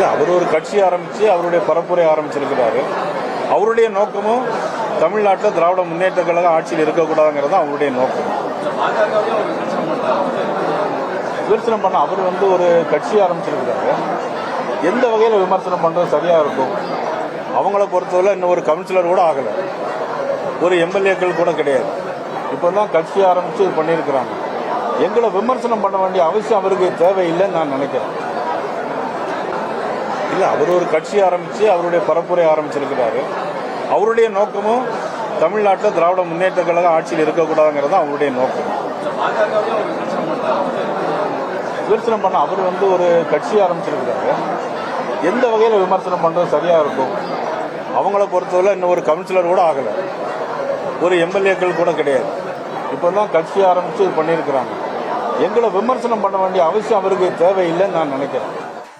இல்லை, அவர் ஒரு கட்சி ஆரம்பித்து அவருடைய பரப்புரை ஆரம்பிச்சிருக்கிறாரு. அவருடைய நோக்கமும் தமிழ்நாட்டில் திராவிட முன்னேற்ற கழகம் ஆட்சியில் இருக்கக்கூடாதுங்கிறது தான் அவருடைய நோக்கம். விமர்சனம் பண்ண அவர் ஒரு கட்சி ஆரம்பிச்சிருக்கிறாரு. எந்த வகையில் விமர்சனம் பண்ணுறது சரியாக இருக்கும்? அவங்கள பொறுத்தவரை இன்னும் ஒரு கவுன்சிலர் கூட ஆகலை, ஒரு எம்எல்ஏக்கள் கூட கிடையாது. இப்போ தான் கட்சி ஆரம்பித்து இது பண்ணியிருக்கிறாங்க. எங்களை விமர்சனம் பண்ண வேண்டிய அவசியம் அவருக்கு தேவையில்லைன்னு நான் நினைக்கிறேன். இல்லை, அவர் ஒரு கட்சி ஆரம்பித்து அவருடைய பரப்புரை ஆரம்பிச்சிருக்கிறாரு. அவருடைய நோக்கமும் தமிழ்நாட்டில் திராவிட முன்னேற்ற கழகம் ஆட்சியில் இருக்கக்கூடாதுங்கிறது தான் அவருடைய நோக்கம். விமர்சனம் பண்ண அவர் ஒரு கட்சி ஆரம்பிச்சிருக்கிறாரு. எந்த வகையில் விமர்சனம் பண்ணுறது சரியாக இருக்கும்? அவங்கள பொறுத்தவரை இன்னும் ஒரு கவுன்சிலர் கூட ஆகலை, ஒரு எம்எல்ஏக்கள் கூட கிடையாது. இப்போ தான் கட்சி ஆரம்பித்து இது பண்ணியிருக்கிறாங்க. எங்களை விமர்சனம் பண்ண வேண்டிய அவசியம் அவருக்கு தேவையில்லைன்னு நான் நினைக்கிறேன்.